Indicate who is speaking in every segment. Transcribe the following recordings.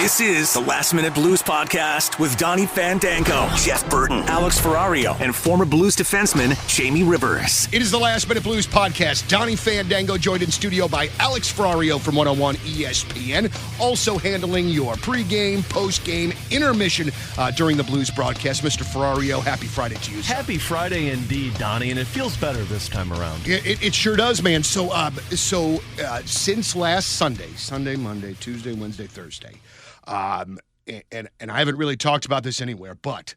Speaker 1: This is the Last Minute Blues Podcast with Donnie Fandango, Jeff Burton, Alex Ferrario, and former Blues defenseman Jamie Rivers.
Speaker 2: It is the Last Minute Blues Podcast. Donnie Fandango joined in studio by Alex Ferrario from 101 ESPN, also handling your pregame, postgame, intermission during the Blues broadcast. Mr. Ferrario, happy Friday to you, sir.
Speaker 3: Happy Friday indeed, Donnie, and it feels better this time around.
Speaker 2: It sure does, man. So since last Sunday, Monday, Tuesday, Wednesday, Thursday, and I haven't really talked about this anywhere, but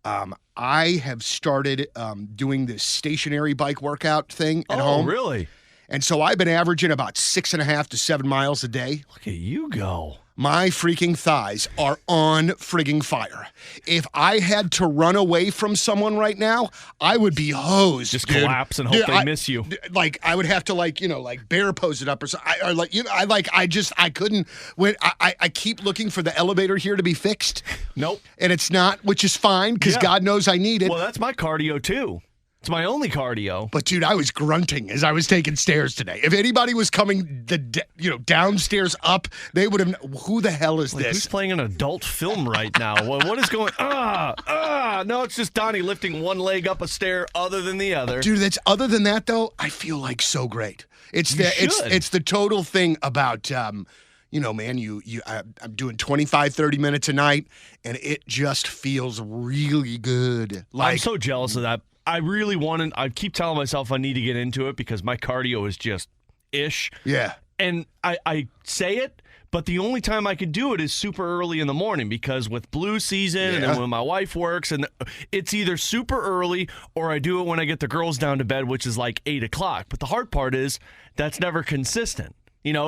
Speaker 2: I have started doing this stationary bike workout thing at home.
Speaker 3: Oh, really?
Speaker 2: And so I've been averaging about 6.5 to 7 miles a day.
Speaker 3: Look at you go.
Speaker 2: My freaking thighs are on frigging fire. If I had to run away from someone right now, I would be hosed.
Speaker 3: Just
Speaker 2: dude.
Speaker 3: collapse and hope they miss you.
Speaker 2: Like I would have to bear pose it up or something. I couldn't. When I keep looking for the elevator here to be fixed.
Speaker 3: Nope.
Speaker 2: And it's not, which is fine because God knows I need it.
Speaker 3: Well, that's my cardio too. It's my only cardio.
Speaker 2: But, dude, I was grunting as I was taking stairs today. If anybody was coming downstairs up, they would have, who the hell is this?
Speaker 3: Who's playing an adult film right now? What is going, no, it's just Donnie lifting one leg up a stair other than the other.
Speaker 2: Dude, other than that, though, I feel like so great. It's the total thing about, man, I'm doing 25, 30 minutes a night, and it just feels really good.
Speaker 3: I'm so jealous of that. I keep telling myself I need to get into it because my cardio is just ish.
Speaker 2: Yeah.
Speaker 3: And I say it, but the only time I can do it is super early in the morning because with Blue season and then when my wife works, and it's either super early or I do it when I get the girls down to bed, which is like 8 o'clock. But the hard part is that's never consistent.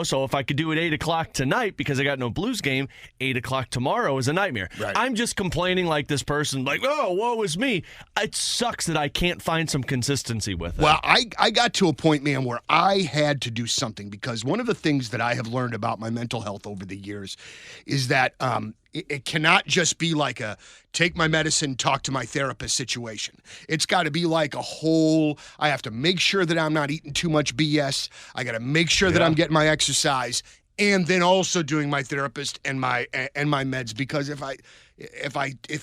Speaker 3: So if I could do it 8 o'clock tonight because I got no Blues game, 8 o'clock tomorrow is a nightmare.
Speaker 2: Right.
Speaker 3: I'm just complaining like this person, like, oh, woe is me. It sucks that I can't find some consistency with it.
Speaker 2: Well, I got to a point, man, where I had to do something because one of the things that I have learned about my mental health over the years is that it cannot just be like a take my medicine, talk to my therapist situation. It's got to be like a whole, I have to make sure that I'm not eating too much BS. I got to make sure that I'm getting my exercise and then also doing my therapist and my meds because if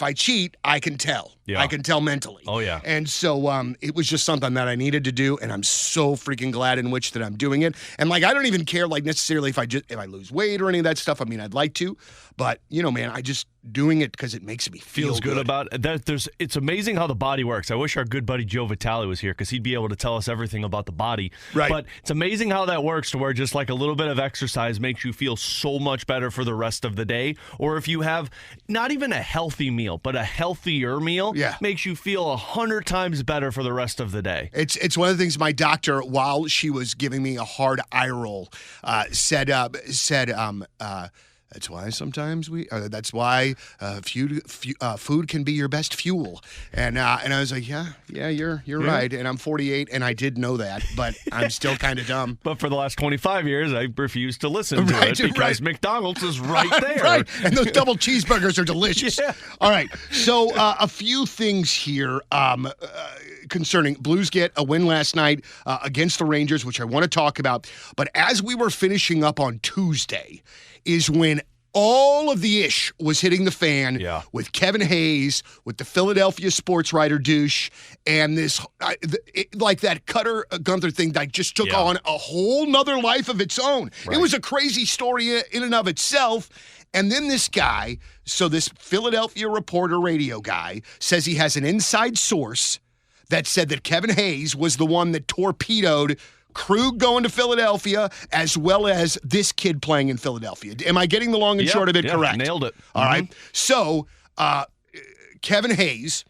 Speaker 2: I cheat, I can tell.
Speaker 3: Yeah.
Speaker 2: I can tell mentally.
Speaker 3: Oh, yeah.
Speaker 2: And so it was just something that I needed to do, and I'm so freaking glad in which that I'm doing it. And, I don't even care, necessarily if I lose weight or any of that stuff. I mean, I'd like to. But, man, I just doing it because it makes me feel
Speaker 3: good about it. It's amazing how the body works. I wish our good buddy Joe Vitale was here because he'd be able to tell us everything about the body.
Speaker 2: Right.
Speaker 3: But it's amazing how that works to where just like a little bit of exercise makes you feel so much better for the rest of the day. Or if you have not even a healthy meal, but a healthier meal, makes you feel 100 times better for the rest of the day.
Speaker 2: It's one of the things my doctor, while she was giving me a hard eye roll, said that's why sometimes that's why food can be your best fuel. And I was like, yeah, you're right. And I'm 48, and I did know that, but I'm still kind of dumb.
Speaker 3: But for the last 25 years, I refused to listen to it because McDonald's is right there.
Speaker 2: Right, and those double cheeseburgers are delicious. Yeah. All right, so a few things here concerning Blues get a win last night against the Rangers, which I want to talk about. But as we were finishing up on Tuesday is when all of the ish was hitting the fan with Kevin Hayes, with the Philadelphia sports writer douche, and this, like that Cutter Gunther thing that just took on a whole nother life of its own. Right. It was a crazy story in and of itself. And then this guy, so this Philadelphia reporter radio guy, says he has an inside source that said that Kevin Hayes was the one that torpedoed Krug going to Philadelphia, as well as this kid playing in Philadelphia. Am I getting the long and short of it correct?
Speaker 3: Nailed it.
Speaker 2: All right. So Kevin Hayes,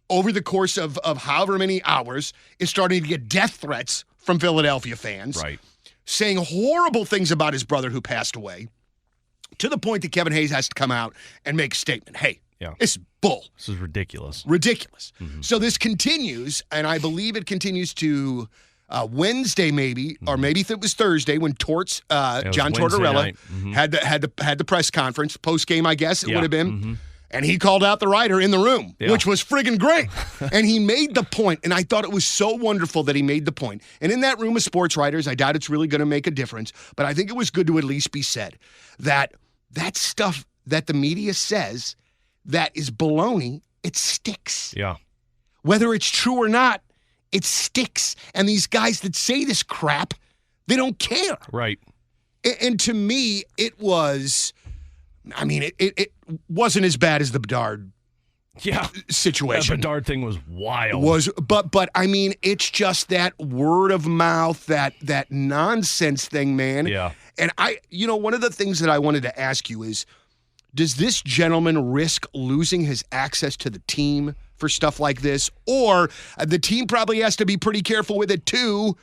Speaker 2: over the course of however many hours, is starting to get death threats from Philadelphia fans.
Speaker 3: Right.
Speaker 2: Saying horrible things about his brother who passed away, to the point that Kevin Hayes has to come out and make a statement. Hey, this is bull.
Speaker 3: This is ridiculous.
Speaker 2: Ridiculous. Mm-hmm. So this continues, and I believe it continues to Wednesday maybe, or maybe if it was Thursday when Torts, John Tortorella had the press conference, post-game I guess it would have been. Mm-hmm. And he called out the writer in the room, which was friggin' great. And he made the point, and I thought it was so wonderful that he made the point. And in that room of sports writers, I doubt it's really going to make a difference, but I think it was good to at least be said that that stuff that the media says that is baloney, it sticks.
Speaker 3: Yeah.
Speaker 2: Whether it's true or not, it sticks. And these guys that say this crap, they don't care.
Speaker 3: Right.
Speaker 2: And to me, it was, it wasn't as bad as the Bedard situation.
Speaker 3: That Bedard thing was wild.
Speaker 2: But I mean, it's just that word of mouth, that nonsense thing, man.
Speaker 3: Yeah.
Speaker 2: And one of the things that I wanted to ask you is, does this gentleman risk losing his access to the team for stuff like this? Or the team probably has to be pretty careful with it too,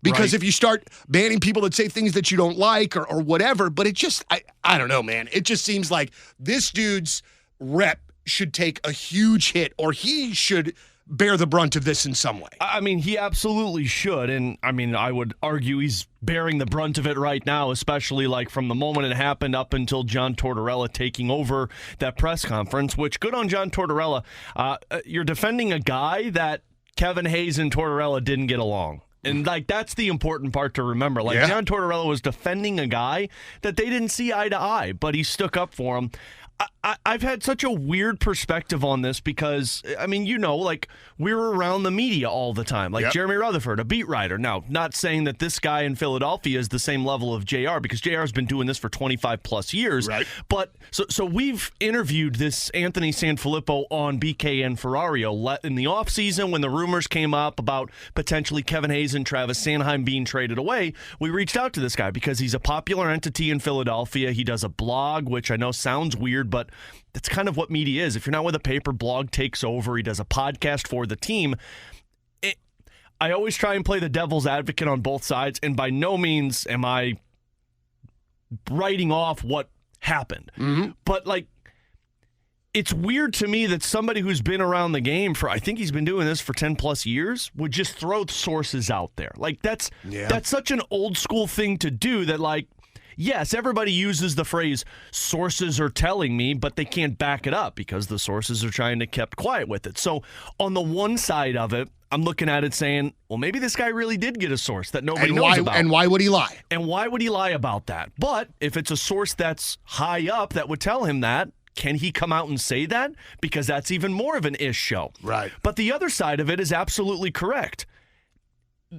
Speaker 2: because if you start banning people that say things that you don't like or whatever, but it just, I don't know, man. It just seems like this dude's rep should take a huge hit, or he should bear the brunt of this in some way.
Speaker 3: I mean, he absolutely should. And I mean, I would argue he's bearing the brunt of it right now, especially like from the moment it happened up until John Tortorella taking over that press conference, which good on John Tortorella. You're defending a guy that Kevin Hayes and Tortorella didn't get along. And, that's the important part to remember. John Tortorella was defending a guy that they didn't see eye to eye, but he stuck up for him. I've had such a weird perspective on this because, we're around the media all the time. Jeremy Rutherford, a beat writer. Now, not saying that this guy in Philadelphia is the same level of JR, because JR has been doing this for 25 plus years.
Speaker 2: Right.
Speaker 3: But so we've interviewed this Anthony Sanfilippo on BK and Ferrario in the offseason when the rumors came up about potentially Kevin Hayes and Travis Sanheim being traded away. We reached out to this guy because he's a popular entity in Philadelphia. He does a blog, which I know sounds weird, but that's kind of what media is. If you're not with a paper, blog takes over. He does a podcast for the team. I always try and play the devil's advocate on both sides, and by no means am I writing off what happened. Mm-hmm. But, it's weird to me that somebody who's been around the game for, I think he's been doing this for 10 plus years, would just throw sources out there. That's such an old school thing to do that, yes, everybody uses the phrase, sources are telling me, but they can't back it up because the sources are trying to keep quiet with it. So on the one side of it, I'm looking at it saying, well, maybe this guy really did get a source that nobody knows about.
Speaker 2: And why would he lie?
Speaker 3: And why would he lie about that? But if it's a source that's high up that would tell him that, can he come out and say that? Because that's even more of an ish show.
Speaker 2: Right.
Speaker 3: But the other side of it is absolutely correct.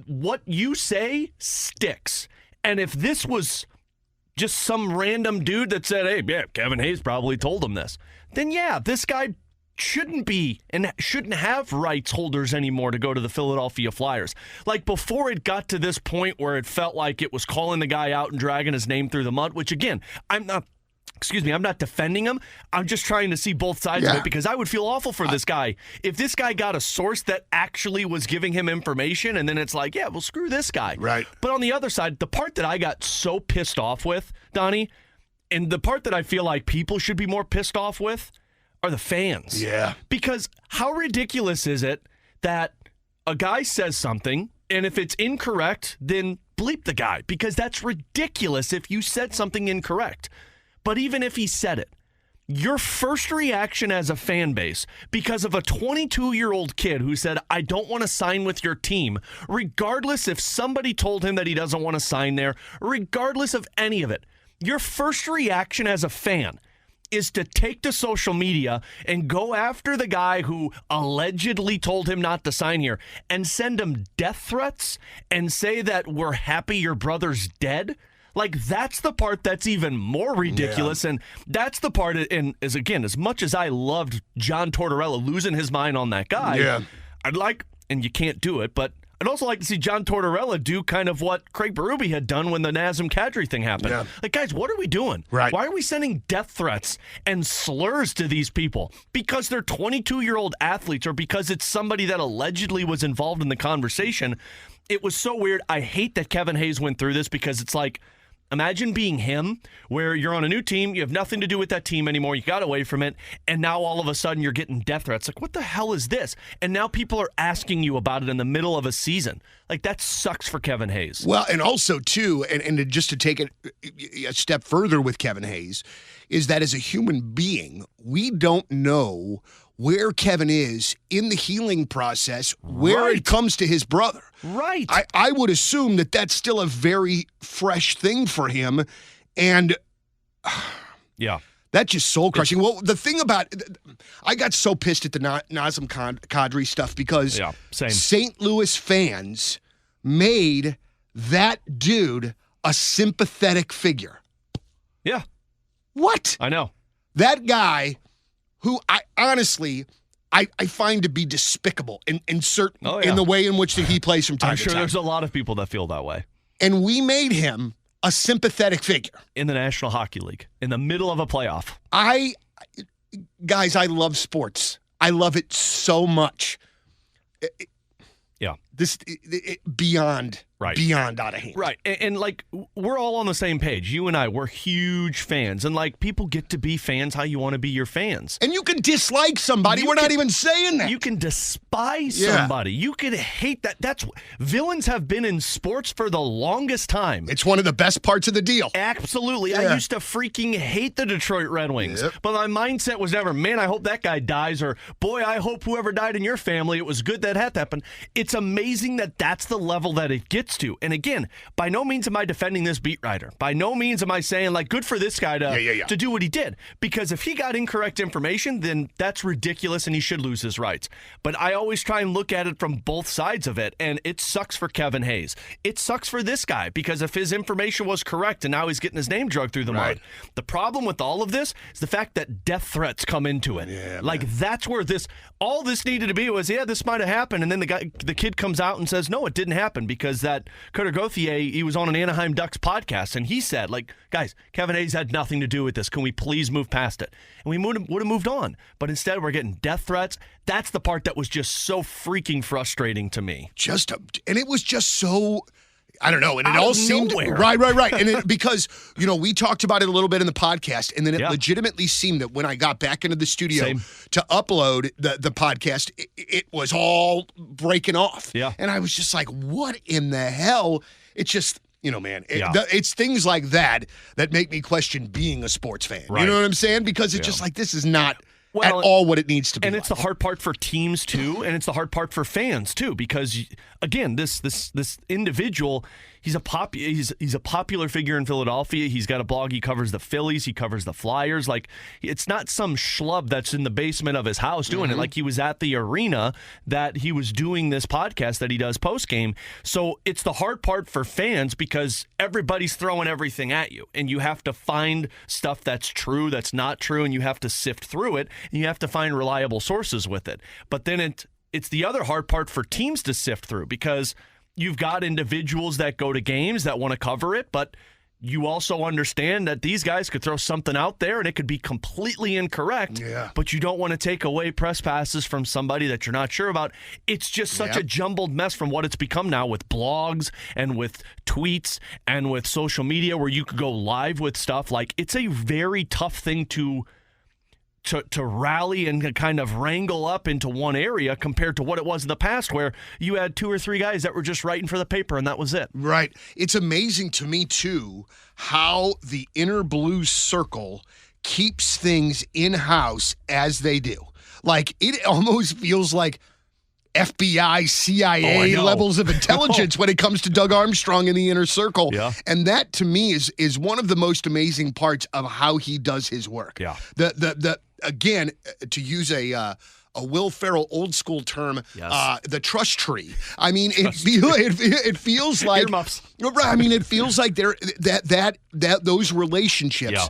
Speaker 3: What you say sticks. And if this was just some random dude that said, hey, yeah, Kevin Hayes probably told him this, then this guy shouldn't be and shouldn't have rights holders anymore to go to the Philadelphia Flyers. Before it got to this point where it felt like it was calling the guy out and dragging his name through the mud, which again, I'm not defending him. I'm just trying to see both sides of it, because I would feel awful for this guy. If this guy got a source that actually was giving him information, and then it's well, screw this guy.
Speaker 2: Right.
Speaker 3: But on the other side, the part that I got so pissed off with, Donnie, and the part that I feel like people should be more pissed off with, are the fans.
Speaker 2: Yeah.
Speaker 3: Because how ridiculous is it that a guy says something, and if it's incorrect, then bleep the guy, because that's ridiculous if you said something incorrect. But even if he said it, your first reaction as a fan base, because of a 22-year-old kid who said, I don't want to sign with your team, regardless if somebody told him that he doesn't want to sign there, regardless of any of it, your first reaction as a fan is to take to social media and go after the guy who allegedly told him not to sign here and send him death threats and say that we're happy your brother's dead. That's the part that's even more ridiculous. And that's the part, and as much as I loved John Tortorella losing his mind on that guy, I'd like, and you can't do it, but I'd also like to see John Tortorella do kind of what Craig Berube had done when the Nazem Kadri thing happened. Yeah. Guys, what are we doing?
Speaker 2: Right.
Speaker 3: Why are we sending death threats and slurs to these people? Because they're 22-year-old athletes, or because it's somebody that allegedly was involved in the conversation? It was so weird. I hate that Kevin Hayes went through this, because it's imagine being him, where you're on a new team, you have nothing to do with that team anymore, you got away from it, and now all of a sudden you're getting death threats. What the hell is this? And now people are asking you about it in the middle of a season. That sucks for Kevin Hayes.
Speaker 2: Well, and also, too, and just to take it a step further with Kevin Hayes, is that as a human being, we don't know where Kevin is in the healing process, where it comes to his brother.
Speaker 3: Right.
Speaker 2: I would assume that that's still a very fresh thing for him. And That's just soul crushing. Well, the thing about I got so pissed at the Nazem Kadri stuff because St. Louis fans made that dude a sympathetic figure.
Speaker 3: Yeah.
Speaker 2: What?
Speaker 3: I know.
Speaker 2: That guy who I honestly find to be despicable in the way in which that he plays from time to time.
Speaker 3: I'm sure there's a lot of people that feel that way.
Speaker 2: And we made him a sympathetic figure.
Speaker 3: In the National Hockey League, in the middle of a playoff.
Speaker 2: Guys, I love sports. I love it so much. Beyond out of hand.
Speaker 3: Right. And like, we're all on the same page. You and I, we're huge fans. And like, people get to be fans how you want to be your fans.
Speaker 2: And you can dislike somebody. We're not even saying that.
Speaker 3: You can despise somebody. You can hate that. Villains have been in sports for the longest time.
Speaker 2: It's one of the best parts of the deal.
Speaker 3: Absolutely. Yeah. I used to freaking hate the Detroit Red Wings. Yep. But my mindset was never, man, I hope that guy dies, or boy, I hope whoever died in your family, it was good that had to happen. It's amazing that that's the level that it gets to. And again, by no means am I defending this beat writer. By no means am I saying, like, good for this guy to do what he did. Because if he got incorrect information, then that's ridiculous and he should lose his rights. But I always try and look at it from both sides of it, and it sucks for Kevin Hayes. It sucks for this guy, because if his information was correct and now he's getting his name dragged through the mud. The problem with all of this is the fact that death threats come into it. Yeah, like, that's where all this needed to be was, this might have happened, and then the kid comes out and says, no, it didn't happen, because that Cutter Gauthier, he was on an Anaheim Ducks podcast, and he said, like, guys, Kevin Hayes had nothing to do with this. Can we please move past it? And we would have moved on. But instead, we're getting death threats. That's the part that was just so freaking frustrating to me.
Speaker 2: And it was just so... I don't know, and it all seemed right. And because we talked about it a little bit in the podcast, and then it legitimately seemed that when I got back into the studio to upload the podcast, it was all breaking off. Yeah, and I was just like, "What in the hell?" It's just man, it's things like that make me question being a sports fan. Right. You know what I'm saying? Because it's just like, this is not at all what it needs to be.
Speaker 3: And it's the hard part for teams too, and it's the hard part for fans too, because again, this individual, he's a popular figure in Philadelphia. He's got a blog. He covers the Phillies. He covers the Flyers. Like, it's not some schlub that's in the basement of his house doing it. Like, he was at the arena that he was doing this podcast that he does post game. So it's the hard part for fans, because everybody's throwing everything at you, and you have to find stuff that's true, that's not true, and you have to sift through it, and you have to find reliable sources with it. But then it's the other hard part for teams to sift through, because you've got individuals that go to games that want to cover it, but you also understand that these guys could throw something out there and it could be completely incorrect, but you don't want to take away press passes from somebody that you're not sure about. It's just such a jumbled mess from what it's become now, with blogs and with tweets and with social media, where you could go live with stuff. Like, it's a very tough thing to rally and kind of wrangle up into one area, compared to what it was in the past, where you had 2 or 3 guys that were just writing for the paper and that was it.
Speaker 2: Right. It's amazing to me, too, how the inner Blues circle keeps things in-house as they do. Like, it almost feels like FBI, CIA levels of intelligence when it comes to Doug Armstrong in the inner circle. Yeah. And that, to me, is one of the most amazing parts of how he does his work. Yeah. Again, to use a Will Ferrell old school term, the trust tree. I mean, it feels like
Speaker 3: earmuffs.
Speaker 2: I mean, it feels like those relationships,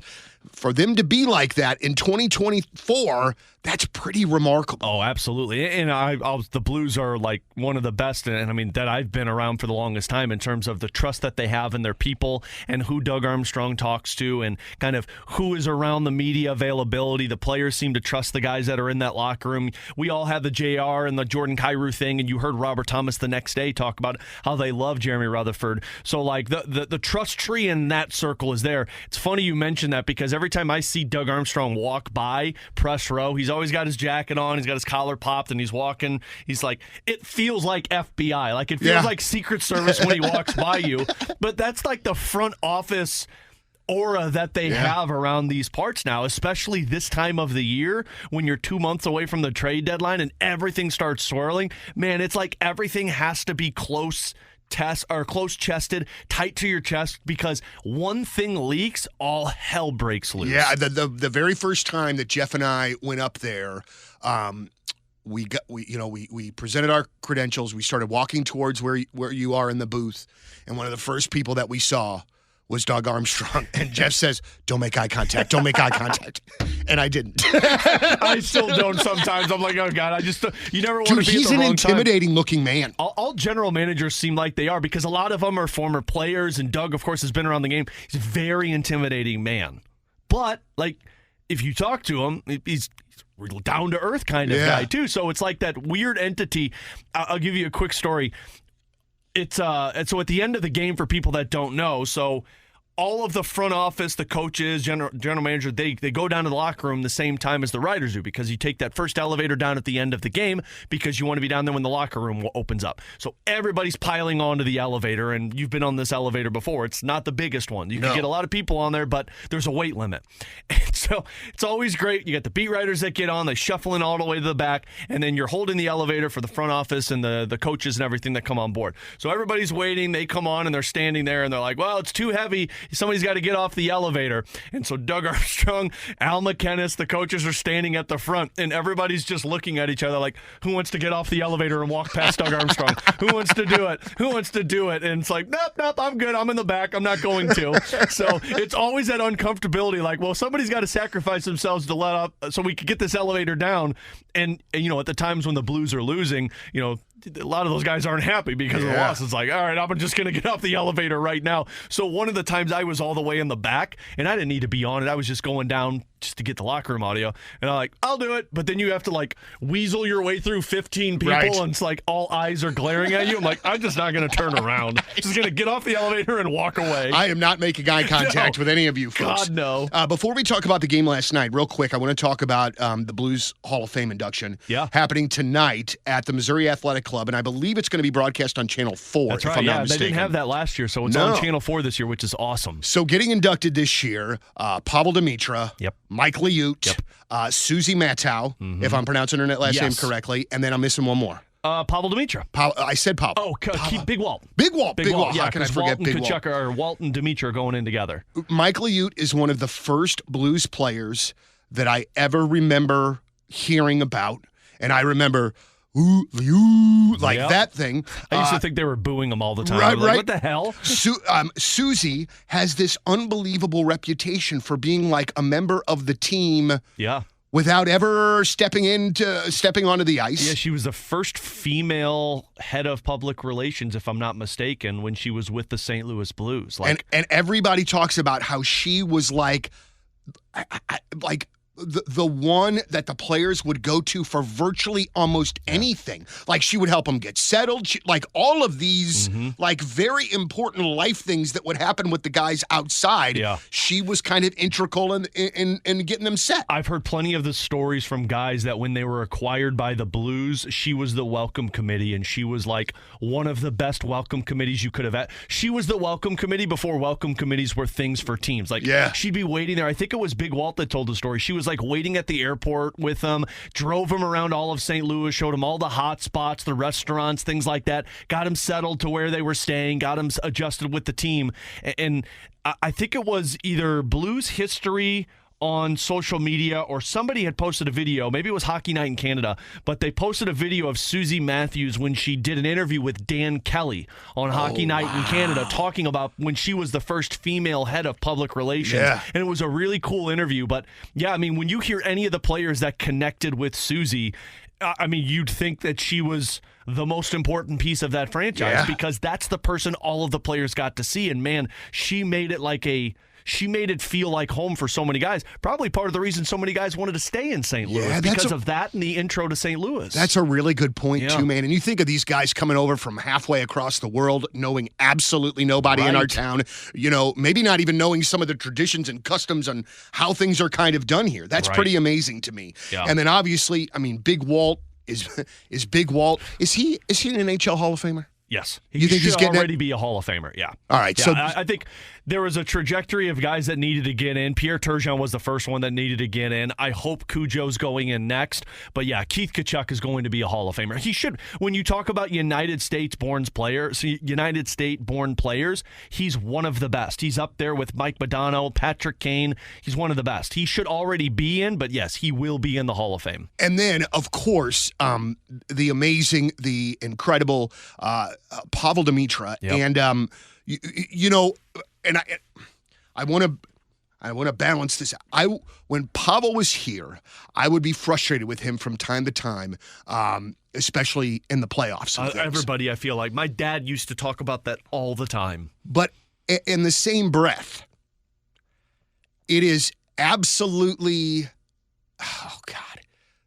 Speaker 2: for them to be like that in 2024, that's pretty remarkable.
Speaker 3: Oh, absolutely. And the Blues are like one of the best, and I mean, that I've been around for the longest time, in terms of the trust that they have in their people and who Doug Armstrong talks to, and kind of who is around the media availability. The players seem to trust the guys that are in that locker room. We all had the JR and the Jordan Kyrou thing, and you heard Robert Thomas the next day talk about how they love Jeremy Rutherford. So like the trust tree in that circle is there. It's funny you mentioned that, because every time I see Doug Armstrong walk by press row, he's always got his jacket on, he's got his collar popped, and he's walking. He's like, it feels like FBI. Like, it feels like Secret Service when he walks by you. But that's like the front office aura that they have around these parts now, especially this time of the year when you're 2 months away from the trade deadline and everything starts swirling. Man, it's like everything has to be close close-chested, tight to your chest, because one thing leaks, all hell breaks loose.
Speaker 2: Yeah, the very first time that Jeff and I went up there, we presented our credentials. We started walking towards where you are in the booth, and one of the first people that we saw was Doug Armstrong. And Jeff says, "Don't make eye contact. Don't make eye contact." And I didn't.
Speaker 3: I still don't sometimes. I'm like, oh, God, you never want to be at the wrong time.
Speaker 2: He's an intimidating-looking man.
Speaker 3: All general managers seem like they are, because a lot of them are former players, and Doug, of course, has been around the game. He's a very intimidating man. But, like, if you talk to him, he's real down-to-earth kind of guy, too. So it's like that weird entity. I'll give you a quick story. So at the end of the game, for people that don't know, so all of the front office, the coaches, general manager, they go down to the locker room the same time as the riders do, because you take that first elevator down at the end of the game because you want to be down there when the locker room opens up. So everybody's piling onto the elevator, and you've been on this elevator before. It's not the biggest one. You can get a lot of people on there, but there's a weight limit. And so it's always great. You got the beat writers that get on, they shuffle in all the way to the back, and then you're holding the elevator for the front office and the coaches and everything that come on board. So everybody's waiting. They come on, and they're standing there, and they're like, well, it's too heavy. Somebody's got to get off the elevator. And so Doug Armstrong, Al McKennis, the coaches are standing at the front, and everybody's just looking at each other like, who wants to get off the elevator and walk past Doug Armstrong? Who wants to do it? Who wants to do it? And it's like, nope, I'm good. I'm in the back. I'm not going to. So it's always that uncomfortability, like, well, somebody's got to sacrifice themselves to let up so we could get this elevator down. And at the times when the Blues are losing, a lot of those guys aren't happy because of the loss. It's like, all right, I'm just going to get off the elevator right now. So one of the times I was all the way in the back, and I didn't need to be on it. I was just going down just to get the locker room audio. And I'm like, I'll do it. But then you have to, like, weasel your way through 15 people, and it's like all eyes are glaring at you. I'm like, I'm just not going to turn around. Just going to get off the elevator and walk away.
Speaker 2: I am not making eye contact with any of you folks.
Speaker 3: God, no.
Speaker 2: Before we talk about the game last night, real quick, I want to talk about the Blues Hall of Fame induction happening tonight at the Missouri Athletic Club, and I believe it's going to be broadcast on Channel 4.
Speaker 3: That's
Speaker 2: if
Speaker 3: right,
Speaker 2: I'm not mistaken.
Speaker 3: They didn't have that last year, so it's on Channel 4 this year, which is awesome.
Speaker 2: So getting inducted this year, Pavel Demitra, Mike Liute, Susie Matow, if I'm pronouncing her last name correctly, and then I'm missing one more.
Speaker 3: Pavel Demitra.
Speaker 2: I said Pavel.
Speaker 3: Oh, keep Big Walt.
Speaker 2: Big Walt.
Speaker 3: Yeah,
Speaker 2: how can I forget Big Walt?
Speaker 3: Walt and Demitra are going in together.
Speaker 2: Mike Liute is one of the first Blues players that I ever remember hearing about, and I remember that thing.
Speaker 3: I used to think they were booing him all the time.
Speaker 2: Right.
Speaker 3: Like, what the hell?
Speaker 2: Susie has this unbelievable reputation for being like a member of the team.
Speaker 3: Yeah.
Speaker 2: Without ever stepping onto the ice.
Speaker 3: Yeah, she was the first female head of public relations, if I'm not mistaken, when she was with the St. Louis Blues.
Speaker 2: And everybody talks about how she was like the one that the players would go to for virtually almost anything. Like, she would help them get settled. Like, all of these, like, very important life things that would happen with the guys outside. Yeah. She was kind of integral in getting them set.
Speaker 3: I've heard plenty of the stories from guys that when they were acquired by the Blues, she was the welcome committee, and she was, like, one of the best welcome committees you could have had. She was the welcome committee before welcome committees were things for teams. Like, she'd be waiting there. I think it was Big Walt that told the story. She was like waiting at the airport with them, drove him around all of St. Louis, showed him all the hot spots, the restaurants, things like that, got him settled to where they were staying, got him adjusted with the team. And I think it was either Blues History on social media, or somebody had posted a video, maybe it was Hockey Night in Canada, but they posted a video of Susie Matthews when she did an interview with Dan Kelly on Hockey Night in Canada, talking about when she was the first female head of public relations. Yeah. And it was a really cool interview. But yeah, I mean, when you hear any of the players that connected with Susie, I mean, you'd think that she was the most important piece of that franchise, because that's the person all of the players got to see. And man, she made it feel like home for so many guys. Probably part of the reason so many guys wanted to stay in St. Louis, because of that and the intro to St. Louis.
Speaker 2: That's a really good point, too, man. And you think of these guys coming over from halfway across the world, knowing absolutely nobody in our town, maybe not even knowing some of the traditions and customs and how things are kind of done here. That's pretty amazing to me. Yeah. And then obviously, I mean, Big Walt is Big Walt. Is he an NHL Hall of Famer?
Speaker 3: Yes. You think he's getting already be a Hall of Famer, yeah.
Speaker 2: All right.
Speaker 3: Yeah,
Speaker 2: so
Speaker 3: I think there was a trajectory of guys that needed to get in. Pierre Turgeon was the first one that needed to get in. I hope Cujo's going in next. But yeah, Keith Tkachuk is going to be a Hall of Famer. He should. When you talk about United States-born players, he's one of the best. He's up there with Mike Modano, Patrick Kane. He's one of the best. He should already be in, but yes, he will be in the Hall of Fame.
Speaker 2: And then, of course, the amazing, the incredible Pavel Demitra.
Speaker 3: Yep.
Speaker 2: And, and I want to balance this out. When Pavel was here, I would be frustrated with him from time to time, especially in the playoffs.
Speaker 3: Everybody, I feel like. My dad used to talk about that all the time.
Speaker 2: But in the same breath, it is absolutely,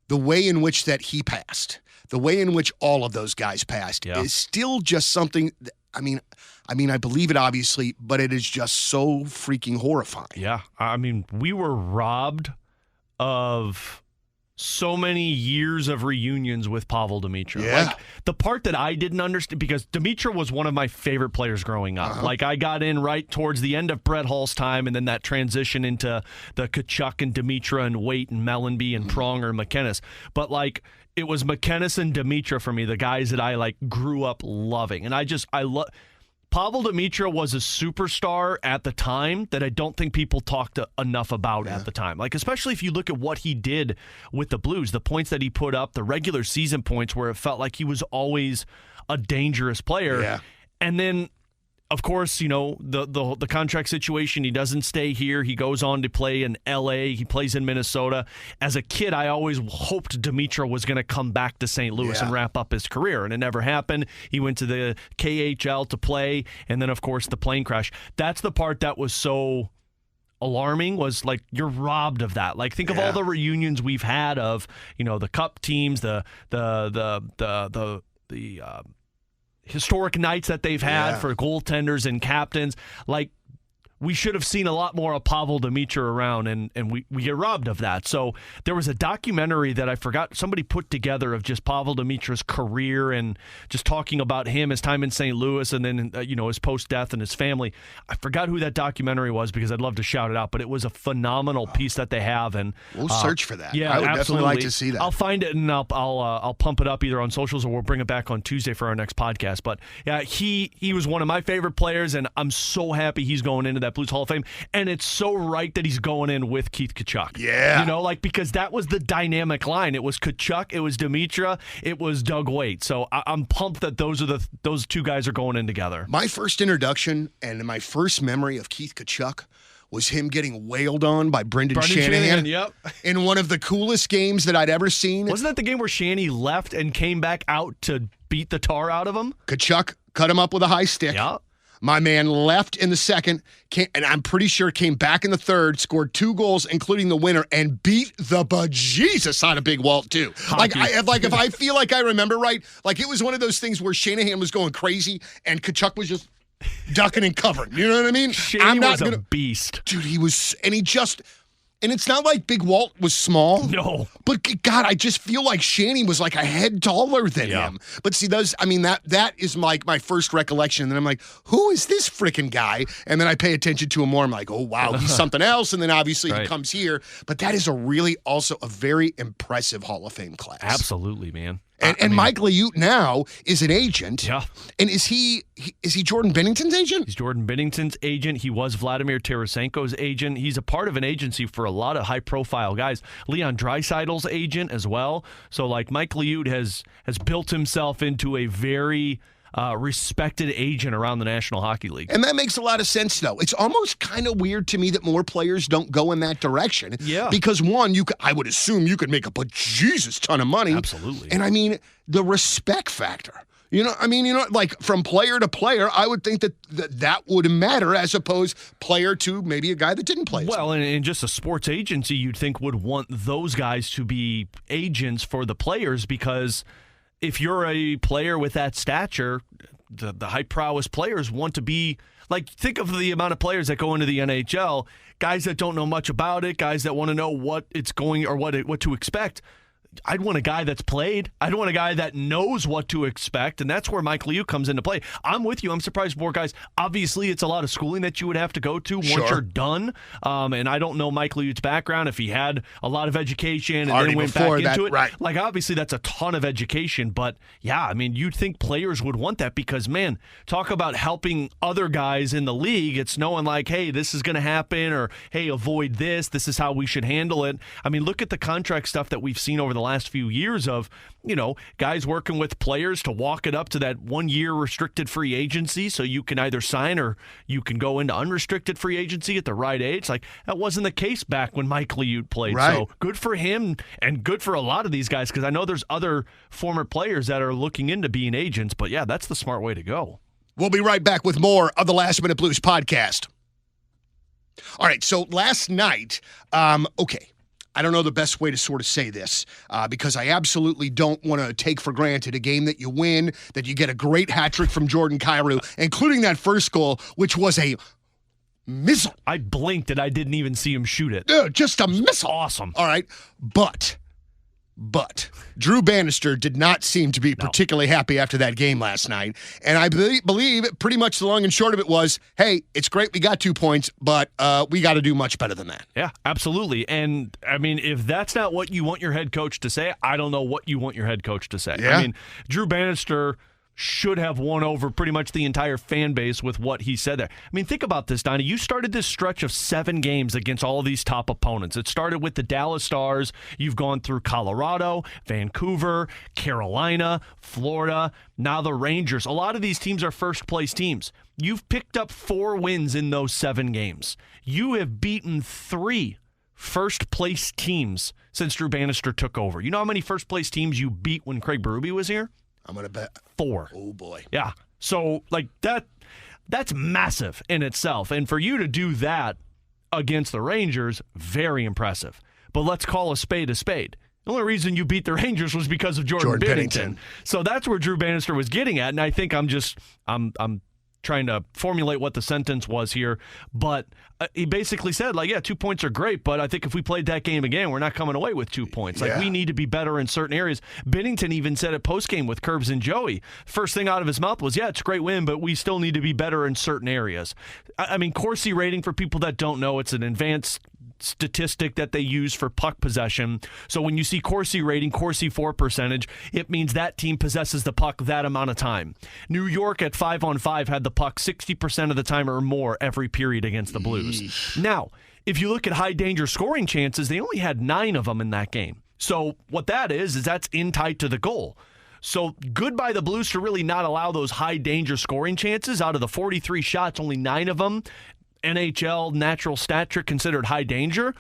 Speaker 2: the way in which that he passed, the way in which all of those guys passed is still just something. I believe it, obviously, but it is just so freaking horrifying.
Speaker 3: Yeah. I mean, we were robbed of so many years of reunions with Pavel Demitra.
Speaker 2: Yeah.
Speaker 3: Like, the part that I didn't understand, because Demitra was one of my favorite players growing up.
Speaker 2: Uh-huh.
Speaker 3: Like, I got in right towards the end of Brett Hull's time, and then that transition into the Tkachuk and Demitra and Waite and Mellenby and Pronger and McKinnis. But, like, it was McKinnis and Demitra for me, the guys that I, like, grew up loving. And I love... Pavel Demitra was a superstar at the time that I don't think people talked enough about at the time. Like, especially if you look at what he did with the Blues, the points that he put up, the regular season points where it felt like he was always a dangerous player.
Speaker 2: Yeah.
Speaker 3: And then, of course, the contract situation, he doesn't stay here. He goes on to play in L.A. He plays in Minnesota. As a kid, I always hoped Demitra was going to come back to St. Louis and wrap up his career, and it never happened. He went to the KHL to play, and then, of course, the plane crash. That's the part that was so alarming, was like, you're robbed of that. Like, think of all the reunions we've had of, the Cup teams, the historic nights that they've had for goaltenders and captains. Like, we should have seen a lot more of Pavel Demitra around, and we get robbed of that. So there was a documentary that I forgot somebody put together of just Pavel Demitra's career and just talking about him, his time in St. Louis, and then his post-death and his family. I forgot who that documentary was because I'd love to shout it out, but it was a phenomenal piece that they have. And
Speaker 2: we'll search for that.
Speaker 3: Yeah,
Speaker 2: I would
Speaker 3: absolutely.
Speaker 2: definitely like to see that.
Speaker 3: I'll find it and I'll pump it up either on socials or we'll bring it back on Tuesday for our next podcast. But yeah, he was one of my favorite players, and I'm so happy he's going into that Blues Hall of Fame, and it's so right that he's going in with Keith Tkachuk.
Speaker 2: Yeah.
Speaker 3: Because that was the dynamic line. It was Tkachuk, it was Demitra, it was Doug Waite. So I'm pumped that those two guys are going in together.
Speaker 2: My first introduction and my first memory of Keith Tkachuk was him getting wailed on by Brendan Shanahan.
Speaker 3: Yep.
Speaker 2: In one of the coolest games that I'd ever seen.
Speaker 3: Wasn't that the game where Shanny left and came back out to beat the tar out of him?
Speaker 2: Tkachuk cut him up with a high stick.
Speaker 3: Yeah.
Speaker 2: My man left in the second, and I'm pretty sure came back in the third, scored 2 goals, including the winner, and beat the bejesus out of Big Walt, too. Like, if I feel like I remember right, like it was one of those things where Shanahan was going crazy, and Tkachuk was just ducking and covering. You know what I mean?
Speaker 3: Shanny was a beast.
Speaker 2: Dude, he was, and he just... And it's not like Big Walt was small.
Speaker 3: No.
Speaker 2: But, God, I just feel like Shanny was like a head taller than him. But see, that is like my first recollection. And then I'm like, who is this freaking guy? And then I pay attention to him more. I'm like, oh, wow, he's something else. And then obviously he comes here. But that is also a very impressive Hall of Fame class.
Speaker 3: Absolutely, man.
Speaker 2: And Mike Liut now is an agent.
Speaker 3: Yeah.
Speaker 2: And is he Jordan Binnington's agent?
Speaker 3: He's Jordan Binnington's agent. He was Vladimir Tarasenko's agent. He's a part of an agency for a lot of high-profile guys. Leon Draisaitl's agent as well. So, like, Mike Liut has built himself into a very respected agent around the National Hockey League.
Speaker 2: And that makes a lot of sense, though. It's almost kind of weird to me that more players don't go in that direction.
Speaker 3: Yeah.
Speaker 2: Because, one, I would assume you could make a bejesus ton of money.
Speaker 3: Absolutely.
Speaker 2: And, I mean, the respect factor. Like from player to player, I would think that would matter as opposed player to maybe a guy that didn't play.
Speaker 3: Well, and just a sports agency you'd think would want those guys to be agents for the players, because if you're a player with that stature, the high prowess players want to be, like, think of the amount of players that go into the NHL, guys that don't know much about it, guys that want to know what it's going or what to expect. I'd want a guy that's played. I'd want a guy that knows what to expect, and that's where Mike Liu comes into play. I'm with you. I'm surprised more guys. Obviously, it's a lot of schooling that you would have to go to once you're done. And I don't know Mike Liu's background, if he had a lot of education and then went back into it.
Speaker 2: Right.
Speaker 3: Like, obviously, that's a ton of education. But, yeah, I mean, you'd think players would want that because, man, talk about helping other guys in the league. It's knowing, like, hey, this is going to happen, or, hey, avoid this. This is how we should handle it. I mean, look at the contract stuff that we've seen over the last few years of, guys working with players to walk it up to that 1-year restricted free agency so you can either sign or you can go into unrestricted free agency at the right age. Like, that wasn't the case back when Mike Liu played.
Speaker 2: Right.
Speaker 3: So good for him and good for a lot of these guys, because I know there's other former players that are looking into being agents. But, yeah, that's the smart way to go.
Speaker 2: We'll be right back with more of the Last Minute Blues podcast. All right, so last night, I don't know the best way to sort of say this because I absolutely don't want to take for granted a game that you win, that you get a great hat trick from Jordan Kyrou, including that first goal, which was a missile.
Speaker 3: I blinked and I didn't even see him shoot it.
Speaker 2: Just a missile.
Speaker 3: Awesome.
Speaker 2: All right, but Drew Bannister did not seem to be particularly happy after that game last night. And I believe pretty much the long and short of it was, hey, it's great we got 2 points, but we got to do much better than that.
Speaker 3: Yeah, absolutely. And, I mean, if that's not what you want your head coach to say, I don't know what you want your head coach to say.
Speaker 2: Yeah.
Speaker 3: I mean, Drew Bannister should have won over pretty much the entire fan base with what he said there. I mean, think about this, Donnie. You started this stretch of 7 games against all these top opponents. It started with the Dallas Stars. You've gone through Colorado, Vancouver, Carolina, Florida, now the Rangers. A lot of these teams are first-place teams. You've picked up 4 wins in those 7 games. You have beaten 3 first-place teams since Drew Bannister took over. You know how many first-place teams you beat when Craig Berube was here?
Speaker 2: I'm going to bet
Speaker 3: 4.
Speaker 2: Oh, boy.
Speaker 3: Yeah. So, like, that's massive in itself. And for you to do that against the Rangers, very impressive. But let's call a spade a spade. The only reason you beat the Rangers was because of Jordan Binnington. So that's where Drew Bannister was getting at. And I think I'm trying to formulate what the sentence was here, but he basically said, like, yeah, 2 points are great, but I think if we played that game again, we're not coming away with 2 points. Like, we need to be better in certain areas. Binnington even said it postgame with Curbs and Joey. First thing out of his mouth was, yeah, it's a great win, but we still need to be better in certain areas. I mean, Corsi rating, for people that don't know, it's an advanced statistic that they use for puck possession. So when you see Corsi rating, Corsi for percentage, it means that team possesses the puck that amount of time. New York at 5-on-5 had the puck 60% of the time or more every period against the Blues. Now, if you look at high danger scoring chances, they only had 9 of them in that game. So what that is that's in tight to the goal. So good by the Blues to really not allow those high danger scoring chances. Out of the 43 shots, only 9 of them, NHL natural stat trick considered high danger.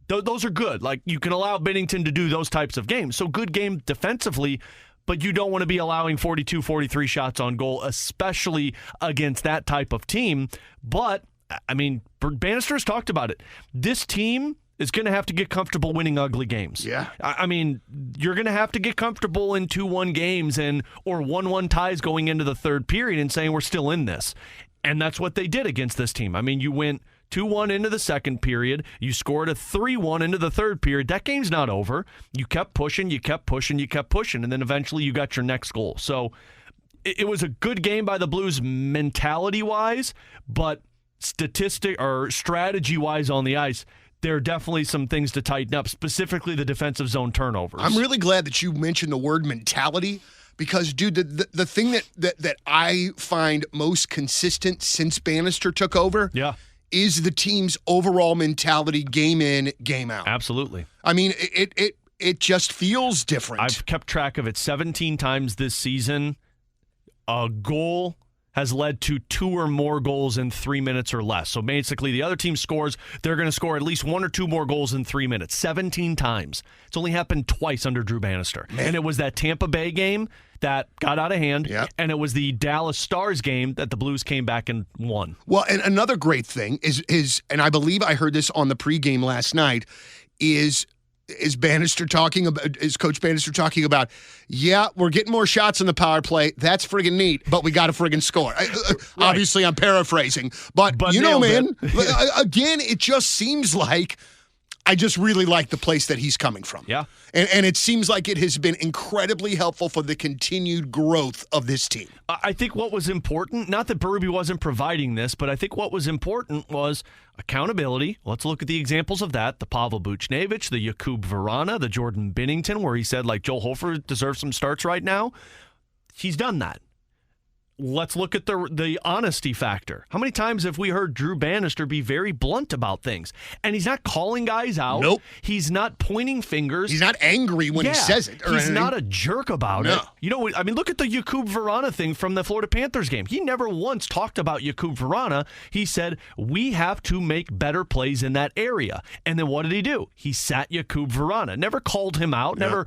Speaker 3: Those are good. Like, you can allow Binnington to do those types of games. So good game defensively, but you don't want to be allowing 42, 43 shots on goal, especially against that type of team. But, I mean, Bannister's talked about it. This team is going to have to get comfortable winning ugly games.
Speaker 2: Yeah.
Speaker 3: I mean, you're going to have to get comfortable in 2-1 games or 1-1 ties going into the third period and saying we're still in this. And that's what they did against this team. I mean, you went 2-1 into the second period. You scored a 3-1 into the third period. That game's not over. You kept pushing, and then eventually you got your next goal. So it was a good game by the Blues mentality-wise, but strategy-wise on the ice, there are definitely some things to tighten up, specifically the defensive zone turnovers.
Speaker 2: I'm really glad that you mentioned the word mentality. Because, dude, the thing that I find most consistent since Bannister took over is the team's overall mentality, game in, game out.
Speaker 3: Absolutely.
Speaker 2: I mean, it just feels different.
Speaker 3: I've kept track of it 17 times this season. A goal has led to 2 or more goals in 3 minutes or less. So basically, the other team scores, they're going to score at least 1 or 2 more goals in 3 minutes. 17 times. It's only happened twice under Drew Bannister. Man. And it was that Tampa Bay game that got out of hand, and it was the Dallas Stars game that the Blues came back and won.
Speaker 2: Well, and another great thing is, and I believe I heard this on the pregame last night, is Bannister talking about, is Coach Bannister talking about, yeah, we're getting more shots on the power play. That's friggin' neat, but we got to friggin' score. Obviously, I'm paraphrasing, but you know, man, again, it just seems like I just really like the place that he's coming from.
Speaker 3: Yeah.
Speaker 2: And it seems like it has been incredibly helpful for the continued growth of this team.
Speaker 3: I think what was important, not that Berube wasn't providing this, but I think what was important was accountability. Let's look at the examples of that. The Pavel Buchnevich, the Jakub Vrana, the Jordan Binnington, where he said, like, Joel Hofer deserves some starts right now. He's done that. Let's look at the honesty factor. How many times have we heard Drew Bannister be very blunt about things? And he's not calling guys out.
Speaker 2: Nope.
Speaker 3: He's not pointing fingers.
Speaker 2: He's not angry when he says it.
Speaker 3: He's not a jerk about it. You know, I mean, look at the Jakub Vrana thing from the Florida Panthers game. He never once talked about Jakub Vrana. He said, we have to make better plays in that area. And then what did he do? He sat Jakub Vrana. Never called him out. Never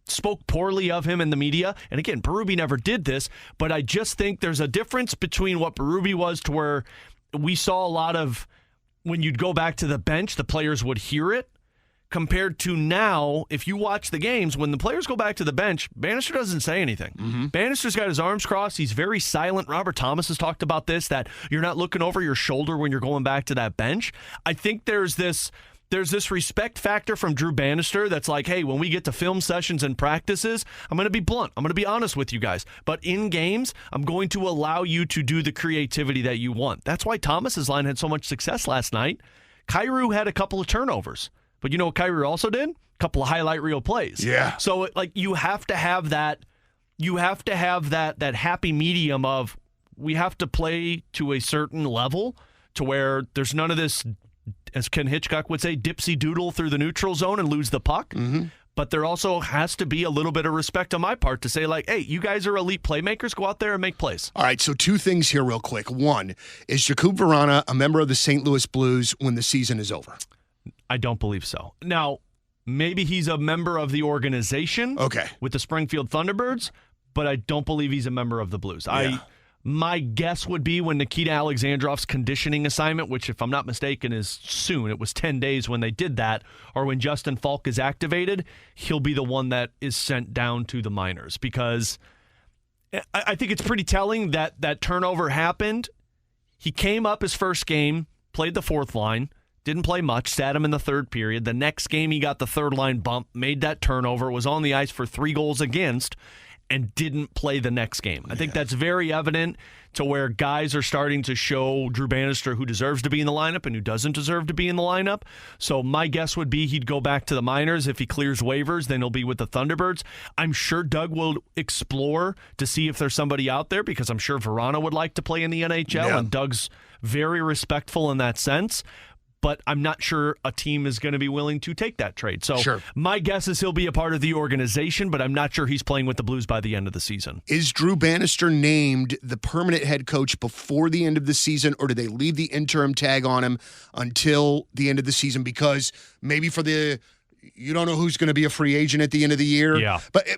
Speaker 3: spoke poorly of him in the media. And again, Berube never did this, but I just think there's a difference between what Berube was to where we saw a lot of, when you'd go back to the bench, the players would hear it, compared to now, if you watch the games, when the players go back to the bench, Bannister doesn't say anything. Mm-hmm. Bannister's got his arms crossed. He's very silent. Robert Thomas has talked about this, that you're not looking over your shoulder when you're going back to that bench. I think there's this respect factor from Drew Bannister that's like, hey, when we get to film sessions and practices, I'm going to be blunt. I'm going to be honest with you guys. But in games, I'm going to allow you to do the creativity that you want. That's why Thomas's line had so much success last night. Kyrou had a couple of turnovers. But you know what Kyrou also did? A couple of highlight reel plays.
Speaker 2: Yeah.
Speaker 3: So, you have to have that. You have to have that happy medium of, we have to play to a certain level to where there's none of this, as Ken Hitchcock would say, dipsy doodle through the neutral zone and lose the puck. Mm-hmm. But there also has to be a little bit of respect on my part to say, like, hey, you guys are elite playmakers. Go out there and make plays.
Speaker 2: All right, so two things here real quick. One, is Jakub Vrana a member of the St. Louis Blues when the season is over?
Speaker 3: I don't believe so. Now, maybe he's a member of the organization with the Springfield Thunderbirds, but I don't believe he's a member of the Blues.
Speaker 2: Yeah.
Speaker 3: My guess would be when Nikita Alexandrov's conditioning assignment, which if I'm not mistaken is soon, it was 10 days when they did that, or when Justin Falk is activated, he'll be the one that is sent down to the minors. Because I think it's pretty telling that that turnover happened. He came up his first game, played the fourth line, didn't play much, sat him in the third period. The next game he got the third line bump, made that turnover, was on the ice for 3 goals against, and didn't play the next game. I think that's very evident to where guys are starting to show Drew Bannister who deserves to be in the lineup and who doesn't deserve to be in the lineup. So my guess would be he'd go back to the minors. If he clears waivers, then he'll be with the Thunderbirds. I'm sure Doug will explore to see if there's somebody out there, because I'm sure Vrana would like to play in the NHL, and Doug's very respectful in that sense. But I'm not sure a team is going to be willing to take that trade. So my guess is he'll be a part of the organization, but I'm not sure he's playing with the Blues by the end of the season.
Speaker 2: Is Drew Bannister named the permanent head coach before the end of the season, or do they leave the interim tag on him until the end of the season? Because maybe you don't know who's going to be a free agent at the end of the year.
Speaker 3: Yeah.
Speaker 2: But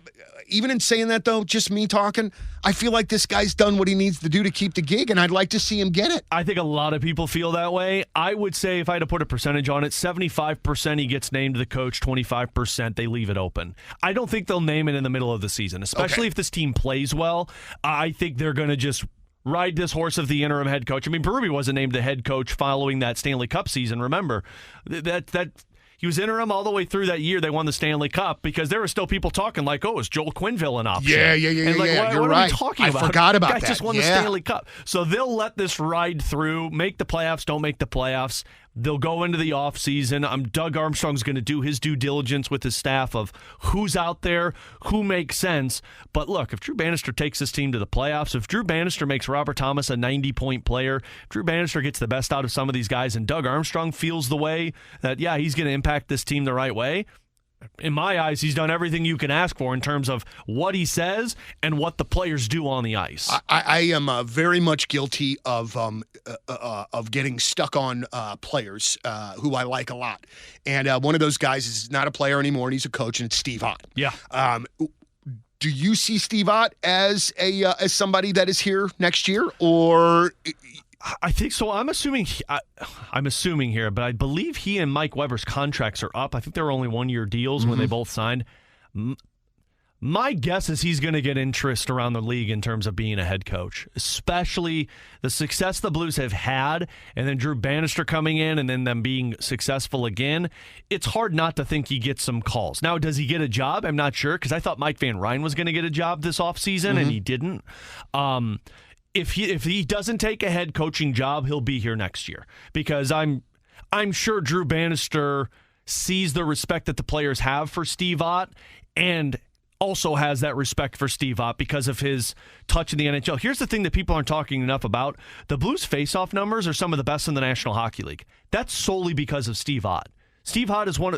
Speaker 2: even in saying that, though, just me talking, I feel like this guy's done what he needs to do to keep the gig, and I'd like to see him get it.
Speaker 3: I think a lot of people feel that way. I would say, if I had to put a percentage on it, 75% he gets named the coach, 25% they leave it open. I don't think they'll name it in the middle of the season, especially if this team plays well. I think they're going to just ride this horse of the interim head coach. I mean, Berube wasn't named the head coach following that Stanley Cup season, remember. That he was interim all the way through that year they won the Stanley Cup, because there were still people talking like, oh, is Joel Quenneville an option?
Speaker 2: Yeah.
Speaker 3: And like,
Speaker 2: You're
Speaker 3: what
Speaker 2: right.
Speaker 3: are we talking about?
Speaker 2: I forgot about
Speaker 3: the guy
Speaker 2: that.
Speaker 3: just won the Stanley Cup. So they'll let this ride through, make the playoffs, don't make the playoffs. They'll go into the offseason. Doug Armstrong's going to do his due diligence with his staff of who's out there, who makes sense. But look, if Drew Bannister takes this team to the playoffs, if Drew Bannister makes Robert Thomas a 90-point player, Drew Bannister gets the best out of some of these guys, and Doug Armstrong feels the way that, he's going to impact this team the right way, in my eyes, he's done everything you can ask for in terms of what he says and what the players do on the ice.
Speaker 2: I am very much guilty of getting stuck on players who I like a lot. And one of those guys is not a player anymore, and he's a coach, and it's Steve Ott.
Speaker 3: Yeah.
Speaker 2: Do you see Steve Ott as somebody that is here next year, or?
Speaker 3: I think so. I'm assuming here, but I believe he and Mike Weber's contracts are up. I think they were only 1-year deals when they both signed. My guess is he's going to get interest around the league in terms of being a head coach, especially the success the Blues have had, and then Drew Bannister coming in and then them being successful again. It's hard not to think he gets some calls. Now, does he get a job? I'm not sure, because I thought Mike Van Ryn was going to get a job this offseason, and he didn't. If he doesn't take a head coaching job, he'll be here next year, because I'm sure Drew Bannister sees the respect that the players have for Steve Ott, and also has that respect for Steve Ott because of his touch in the NHL. Here's the thing that people aren't talking enough about. The Blues face-off numbers are some of the best in the National Hockey League. That's solely because of Steve Ott. Steve Ott is one